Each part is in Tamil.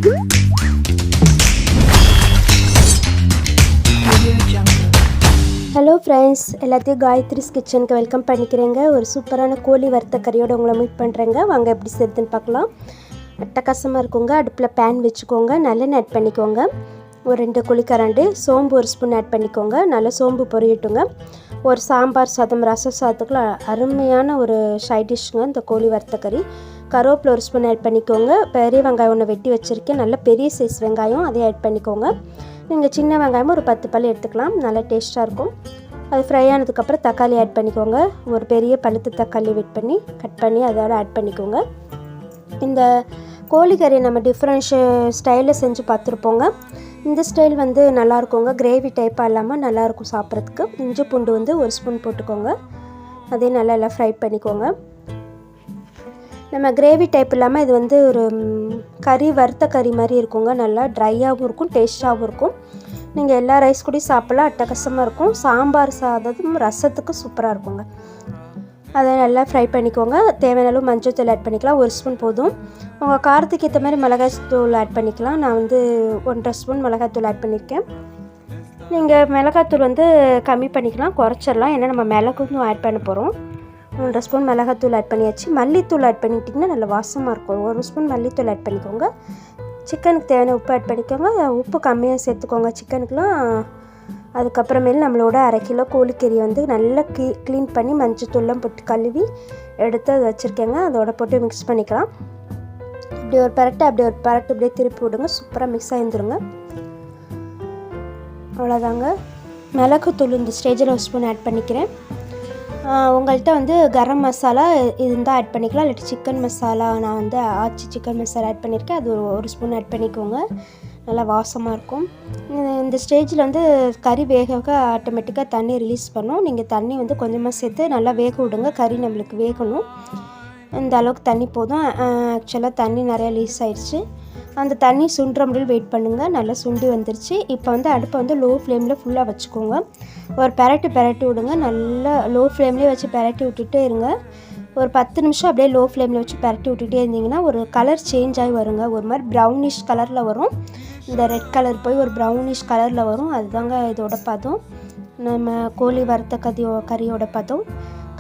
ஹலோ ஃப்ரெண்ட்ஸ், எல்லாத்தையும் காயத்ரிஸ் கிச்சனுக்கு வெல்கம் பண்ணிக்கிறேங்க. ஒரு சூப்பரான கோழி வறுத்த கறியோடு உங்களை மீட் பண்ணுறேங்க. வாங்க எப்படி செய்யுதுன்னு பார்க்கலாம். அட்டகாசமாக இருக்குங்க. அடுப்பில் பேன் வச்சுக்கோங்க, நல்லெண்ணெய் ஆட் பண்ணிக்கோங்க. ஒரு 2 குழிக்கரண்டு சோம்பு 1 ஸ்பூன் ஆட் பண்ணிக்கோங்க. நல்லா சோம்பு பொரியட்டுங்க. ஒரு சாம்பார் சாதம், ரச சாதத்துக்குள்ள அருமையான ஒரு சைட் டிஷ்ஷுங்க இந்த கோழி வறுத்த கறி. கருவேப்பிலை 1 ஸ்பூன் ஆட் பண்ணிக்கோங்க. பெரிய வெங்காயம் ஒன்று வெட்டி வச்சுருக்கேன், நல்ல பெரிய சைஸ் வெங்காயம், அதையும் ஆட் பண்ணிக்கோங்க. நீங்கள் சின்ன வெங்காயமும் ஒரு 10 பல் எடுத்துக்கலாம், நல்லா டேஸ்ட்டாக இருக்கும். அது ஃப்ரை ஆனதுக்கப்புறம் தக்காளி ஆட் பண்ணிக்கோங்க. ஒரு பெரிய பழுத்த தக்காளி கட் பண்ணி அதோட ஆட் பண்ணிக்கோங்க. இந்த கோழிக்கறி நம்ம டிஃப்ரெண்ட் ஸ்டைலில் செஞ்சு பார்த்துருப்போங்க. இந்த ஸ்டைல் வந்து நல்லாயிருக்குங்க, கிரேவி டைப்பாக இல்லாமல் நல்லாயிருக்கும் சாப்பிட்றதுக்கு. இஞ்சி பூண்டு வந்து 1 ஸ்பூன் போட்டுக்கோங்க. அதையும் நல்லா எல்லாம் ஃப்ரை பண்ணிக்கோங்க. நம்ம கிரேவி டைப் இல்லாமல் இது வந்து ஒரு கறி வறுத்த கறி மாதிரி இருக்குங்க. நல்லா ட்ரையாகவும் இருக்கும், டேஸ்ட்டாகவும் இருக்கும். நீங்கள் எல்லா ரைஸ் கூடயும் சாப்பிட்லாம், அட்டகாசமாக இருக்கும். சாம்பார் சாதம் ரசத்துக்கு சூப்பராக இருக்குங்க. அதை நல்லா ஃப்ரை பண்ணிக்கோங்க. தேவையான அளவு மஞ்சள் தூள் ஆட் பண்ணிக்கலாம், 1 ஸ்பூன் போதும். உங்கள் காரத்துக்கு ஏற்ற மாதிரி மிளகாய் தூள் ஆட் பண்ணிக்கலாம். நான் வந்து 1.5 ஸ்பூன் மிளகாய் தூள் ஆட் பண்ணியிருக்கேன். நீங்கள் மிளகாத்தூள் வந்து கம்மி பண்ணிக்கலாம், குறைச்சிடலாம். ஏன்னா நம்ம மிளகும் ஆட் பண்ண போகிறோம். 1.5 ஸ்பூன் மிளகாத்தூள் ஆட் பண்ணியாச்சு. மல்லித்தூள் ஆட் பண்ணிக்கிட்டிங்கன்னா நல்ல வாசமாக இருக்கும். 1 ஸ்பூன் மல்லித்தூள் ஆட் பண்ணிக்கோங்க. சிக்கனுக்கு தேவையான உப்பு ஆட் பண்ணிக்கோங்க. உப்பு கம்மியாக சேர்த்துக்கோங்க சிக்கனுக்குலாம். அதுக்கப்புறமேல் நம்மளோட 1/2 கிலோ கோழிக்கறி வந்து நல்லா க்ளீன் பண்ணி மஞ்சத்தூள்லாம் போட்டு கழுவி எடுத்து அது வச்சுருக்கேங்க. அதோட போட்டு மிக்ஸ் பண்ணிக்கலாம். இப்படி ஒரு பரட்டு அப்படியே திருப்பி விடுங்க. சூப்பராக மிக்ஸ் ஆகிருந்துருங்க. அவ்வளோதாங்க. மிளகுத்தூள் இந்த ஸ்டேஜில் 1 ஸ்பூன் ஆட் பண்ணிக்கிறேன். உங்கள்கிட்ட வந்து கரம் மசாலா இருந்தால் ஆட் பண்ணிக்கலாம், இல்லாட்டி சிக்கன் மசாலா, நான் வந்து ஆச்சி சிக்கன் மசாலா ஆட் பண்ணியிருக்கேன், அது 1 ஸ்பூன் ஆட் பண்ணிக்கோங்க. நல்லா வாசமாக இருக்கும். இந்த ஸ்டேஜில் வந்து கறி வேக ஆட்டோமேட்டிக்காக தண்ணி ரிலீஸ் பண்ணும். நீங்கள் தண்ணி வந்து கொஞ்சமாக சேர்த்து நல்லா வேக விடுங்க. கறி நம்மளுக்கு வேகணும். இந்த அளவுக்கு தண்ணி போதும். ஆக்சுவலாக தண்ணி நிறையா ரிலீஸ் ஆகிடுச்சு. அந்த தண்ணி சுண்டுற முடியல் வெயிட் பண்ணுங்கள். நல்லா சுண்டி வந்துருச்சு. இப்போ வந்து அடுப்பை வந்து லோ ஃப்ளேமில் ஃபுல்லாக வச்சுக்கோங்க. ஒரு பெரட்டி விடுங்க. நல்லா லோ ஃப்ளேம்லேயே வச்சு பெரட்டி விட்டுட்டே இருங்க. ஒரு 10 நிமிஷம் அப்படியே லோ ஃப்ளேமில் வச்சு பெரட்டி விட்டுட்டே இருந்தீங்கன்னா ஒரு கலர் சேஞ்ச் ஆகி வருங்க. ஒரு மாதிரி ப்ரௌனிஷ் கலரில் வரும். இந்த ரெட் கலர் போய் ஒரு ப்ரௌனிஷ் கலரில் வரும். அதுதாங்க இதோட பதம். நம்ம கோழி வறுத்த கறியோட பதம்.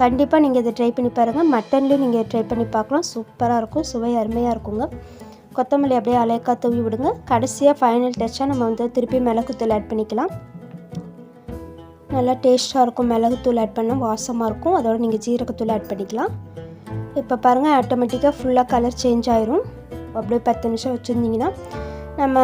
கண்டிப்பாக நீங்கள் இதை ட்ரை பண்ணி பாருங்கள். மட்டன்லேயும் நீங்கள் ட்ரை பண்ணி பார்க்கலாம். சூப்பராக இருக்கும், சுவை அருமையாக இருக்குங்க. கொத்தமல்லி அப்படியே அலைக்கா தூவி விடுங்க. கடைசியாக ஃபைனல் டச்சாக நம்ம வந்து திருப்பி மிளகுத்தூள் ஆட் பண்ணிக்கலாம். நல்லா டேஸ்ட்டாக இருக்கும். மிளகுத்தூள் ஆட் பண்ணால் வாசமாக இருக்கும். அதோட நீங்கள் ஜீரகத்தூள் ஆட் பண்ணிக்கலாம். இப்போ பாருங்கள், ஆட்டோமேட்டிக்காக ஃபுல்லாக கலர் சேஞ்ச் ஆயிரும். அப்படியே 10 நிமிஷம் வச்சுருந்தீங்கன்னா நம்ம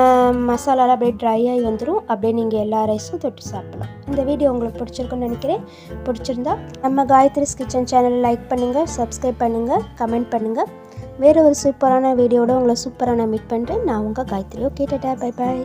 மசாலாலாம் அப்படியே ட்ரை ஆகி வந்துடும். அப்படியே நீங்கள் எல்லா ரைஸும் தொட்டு சாப்பிடலாம். இந்த வீடியோ உங்களுக்கு பிடிச்சிருக்குன்னு நினைக்கிறேன். பிடிச்சிருந்தா நம்ம காயத்ரிஸ் கிச்சன் சேனலை லைக் பண்ணுங்கள், சப்ஸ்கிரைப் பண்ணுங்கள், கமெண்ட் பண்ணுங்கள். வேறு ஒரு சூப்பரான வீடியோட உங்களை சூப்பராக நான் மீட் பண்ணுறேன். நான் உங்கள் காயத்ரி. ஓகே, டாடா, பை பாய்.